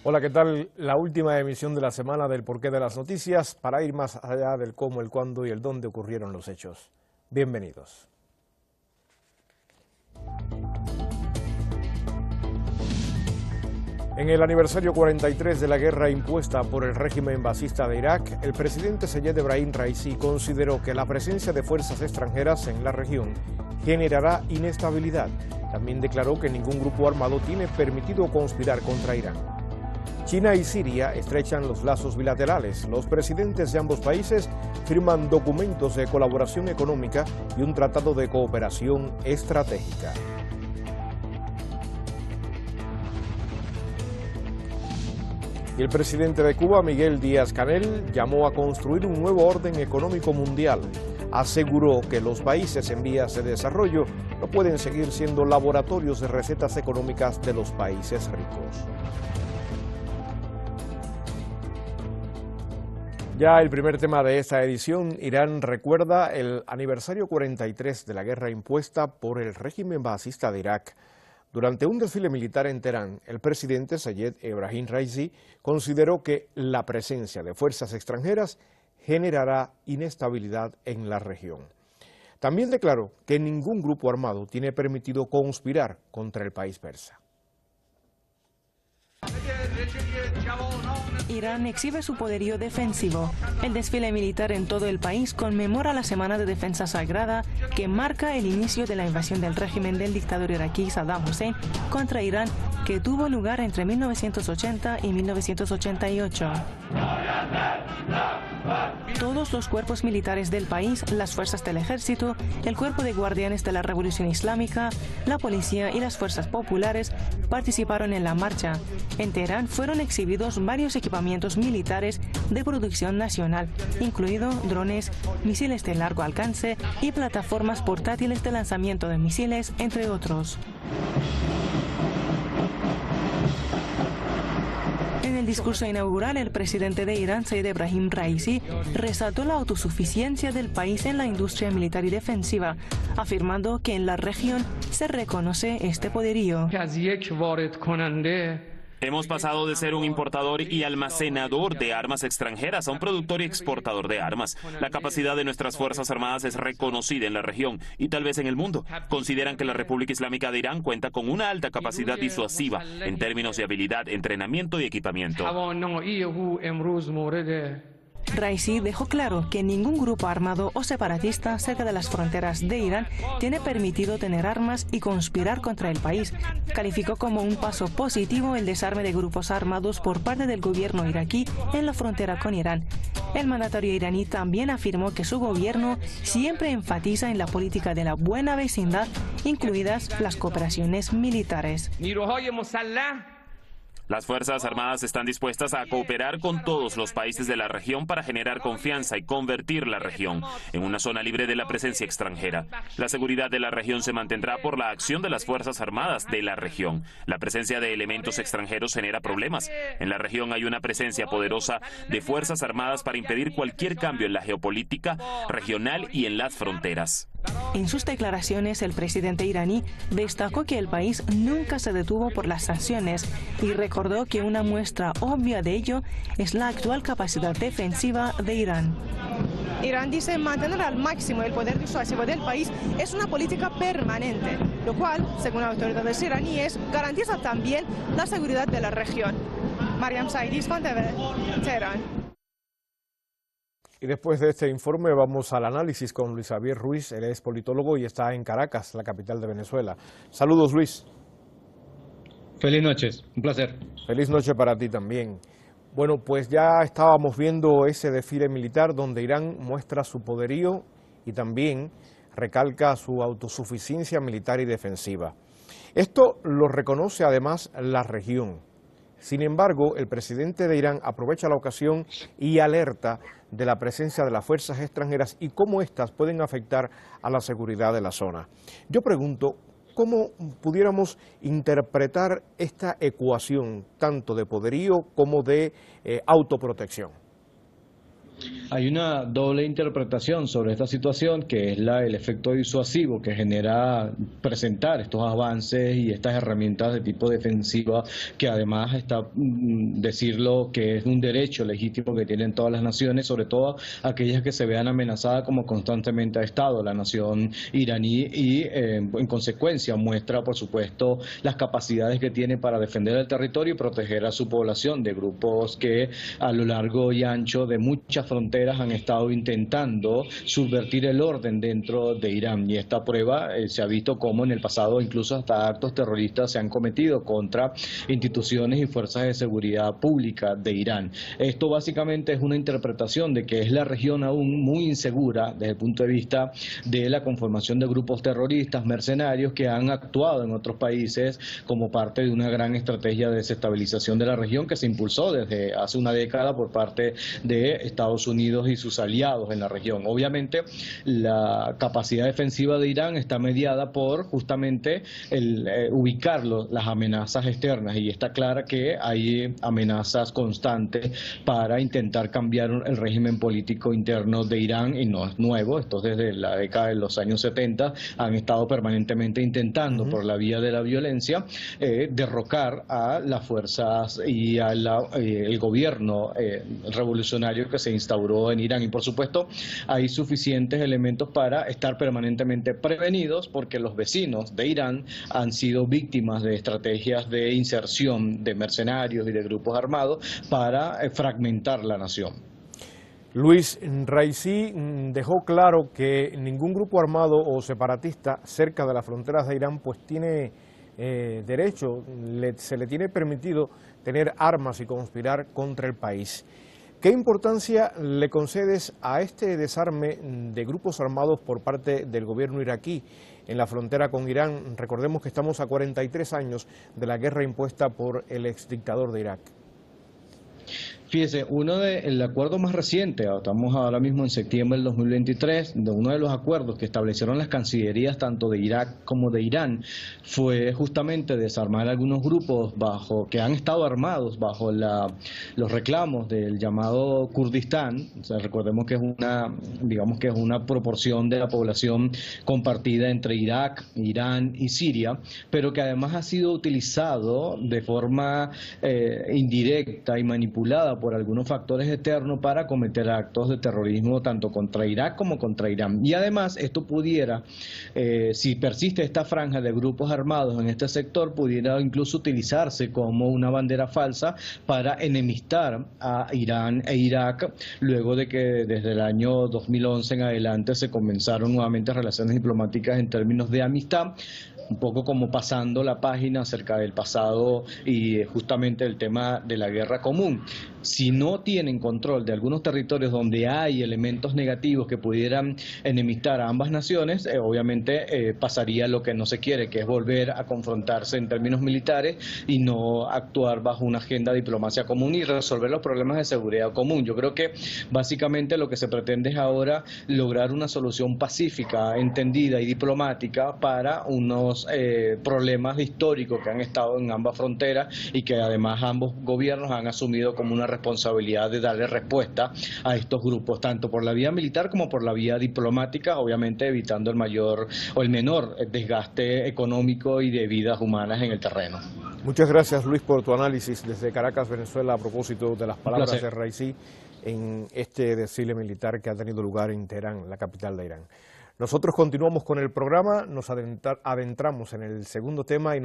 Hola, ¿qué tal? La última emisión de la semana del Porqué de las Noticias para ir más allá del cómo, el cuándo y el dónde ocurrieron los hechos. Bienvenidos. En el aniversario 43 de la guerra impuesta por el régimen basista de Irak, el presidente Sayed Ebrahim Raisi consideró que la presencia de fuerzas extranjeras en la región generará inestabilidad. También declaró que ningún grupo armado tiene permitido conspirar contra Irán. China y Siria estrechan los lazos bilaterales. Los presidentes de ambos países firman documentos de colaboración económica y un tratado de cooperación estratégica. Y el presidente de Cuba, Miguel Díaz-Canel, llamó a construir un nuevo orden económico mundial. Aseguró que los países en vías de desarrollo no pueden seguir siendo laboratorios de recetas económicas de los países ricos. Ya el primer tema de esta edición, Irán recuerda el aniversario 43 de la guerra impuesta por el régimen basista de Irak. Durante un desfile militar en Teherán, el presidente Sayed Ebrahim Raisi consideró que la presencia de fuerzas extranjeras generará inestabilidad en la región. También declaró que ningún grupo armado tiene permitido conspirar contra el país persa. Irán exhibe su poderío defensivo. El desfile militar en todo el país conmemora la Semana de Defensa Sagrada que marca el inicio de la invasión del régimen del dictador iraquí Saddam Hussein contra Irán, que tuvo lugar entre 1980 y 1988. Todos los cuerpos militares del país, las fuerzas del ejército, el cuerpo de guardianes de la Revolución Islámica, la policía y las fuerzas populares participaron en la marcha. En Teherán fueron exhibidos varios equipamientos militares de producción nacional, incluido drones, misiles de largo alcance y plataformas portátiles de lanzamiento de misiles, entre otros. En el discurso inaugural, el presidente de Irán, Sayed Ebrahim Raisi, resaltó la autosuficiencia del país en la industria militar y defensiva, afirmando que en la región se reconoce este poderío. Hemos pasado de ser un importador y almacenador de armas extranjeras a un productor y exportador de armas. La capacidad de nuestras Fuerzas Armadas es reconocida en la región y tal vez en el mundo. Consideran que la República Islámica de Irán cuenta con una alta capacidad disuasiva en términos de habilidad, entrenamiento y equipamiento. Raisi dejó claro que ningún grupo armado o separatista cerca de las fronteras de Irán tiene permitido tener armas y conspirar contra el país. Calificó como un paso positivo el desarme de grupos armados por parte del gobierno iraquí en la frontera con Irán. El mandatario iraní también afirmó que su gobierno siempre enfatiza en la política de la buena vecindad, incluidas las cooperaciones militares. Las Fuerzas Armadas están dispuestas a cooperar con todos los países de la región para generar confianza y convertir la región en una zona libre de la presencia extranjera. La seguridad de la región se mantendrá por la acción de las Fuerzas Armadas de la región. La presencia de elementos extranjeros genera problemas. En la región hay una presencia poderosa de Fuerzas Armadas para impedir cualquier cambio en la geopolítica regional y en las fronteras. En sus declaraciones, el presidente iraní destacó que el país nunca se detuvo por las sanciones y recordó que una muestra obvia de ello es la actual capacidad defensiva de Irán. Irán dice mantener al máximo el poder disuasivo del país es una política permanente, lo cual, según autoridades iraníes, garantiza también la seguridad de la región. Mariam Saidi, Fan TV, Teherán. Y después de este informe vamos al análisis con Luis Javier Ruiz. Él es politólogo y está en Caracas, la capital de Venezuela. Saludos, Luis. Feliz noches, un placer. Feliz noche para ti también. Bueno, pues ya estábamos viendo ese desfile militar donde Irán muestra su poderío y también recalca su autosuficiencia militar y defensiva. Esto lo reconoce además la región. Sin embargo, el presidente de Irán aprovecha la ocasión y alerta de la presencia de las fuerzas extranjeras y cómo éstas pueden afectar a la seguridad de la zona. Yo pregunto, ¿cómo pudiéramos interpretar esta ecuación tanto de poderío como de autoprotección? Hay una doble interpretación sobre esta situación, que es el efecto disuasivo que genera presentar estos avances y estas herramientas de tipo defensiva, que además decirlo que es un derecho legítimo que tienen todas las naciones, sobre todo aquellas que se vean amenazadas como constantemente ha estado la nación iraní, y en consecuencia muestra, por supuesto, las capacidades que tiene para defender el territorio y proteger a su población de grupos que a lo largo y ancho de muchas fronteras han estado intentando subvertir el orden dentro de Irán, y esta prueba se ha visto como en el pasado incluso hasta actos terroristas se han cometido contra instituciones y fuerzas de seguridad pública de Irán. Esto básicamente es una interpretación de que es la región aún muy insegura desde el punto de vista de la conformación de grupos terroristas, mercenarios que han actuado en otros países como parte de una gran estrategia de desestabilización de la región que se impulsó desde hace una década por parte de Estados Unidos y sus aliados en la región. Obviamente la capacidad defensiva de Irán está mediada por justamente ubicar las amenazas externas, y está clara que hay amenazas constantes para intentar cambiar el régimen político interno de Irán, y no es nuevo, esto desde la década de los años 70 han estado permanentemente intentando por la vía de la violencia derrocar a las fuerzas y el gobierno revolucionario que se instauró en Irán. Y por supuesto hay suficientes elementos para estar permanentemente prevenidos, porque los vecinos de Irán han sido víctimas de estrategias de inserción de mercenarios y de grupos armados para fragmentar la nación. Luis, Raisi dejó claro que ningún grupo armado o separatista cerca de las fronteras de Irán pues tiene derecho, se le tiene permitido tener armas y conspirar contra el país. ¿Qué importancia le concedes a este desarme de grupos armados por parte del gobierno iraquí en la frontera con Irán? Recordemos que estamos a 43 años de la guerra impuesta por el exdictador de Irak. Fíjese, el acuerdo más reciente, estamos ahora mismo en septiembre del 2023, uno de los acuerdos que establecieron las cancillerías tanto de Irak como de Irán fue justamente desarmar algunos grupos que han estado armados bajo los reclamos del llamado Kurdistán. O sea, recordemos que es una proporción de la población compartida entre Irak, Irán y Siria, pero que además ha sido utilizado de forma indirecta y manipulada por algunos factores externos para cometer actos de terrorismo tanto contra Irak como contra Irán. Y además esto pudiera, si persiste esta franja de grupos armados en este sector, pudiera incluso utilizarse como una bandera falsa para enemistar a Irán e Irak, luego de que desde el año 2011 en adelante se comenzaron nuevamente relaciones diplomáticas en términos de amistad, un poco como pasando la página acerca del pasado y justamente el tema de la guerra común. Si no tienen control de algunos territorios donde hay elementos negativos que pudieran enemistar a ambas naciones, obviamente pasaría lo que no se quiere, que es volver a confrontarse en términos militares y no actuar bajo una agenda de diplomacia común y resolver los problemas de seguridad común. Yo creo que básicamente lo que se pretende es ahora lograr una solución pacífica, entendida y diplomática para unos problemas históricos que han estado en ambas fronteras y que además ambos gobiernos han asumido como una responsabilidad de darle respuesta a estos grupos, tanto por la vía militar como por la vía diplomática, obviamente evitando el mayor o el menor desgaste económico y de vidas humanas en el terreno. Muchas gracias, Luis, por tu análisis desde Caracas, Venezuela, a propósito de las palabras de Raisi en este desfile militar que ha tenido lugar en Teherán, la capital de Irán. Nosotros continuamos con el programa, nos adentramos en el segundo tema y nos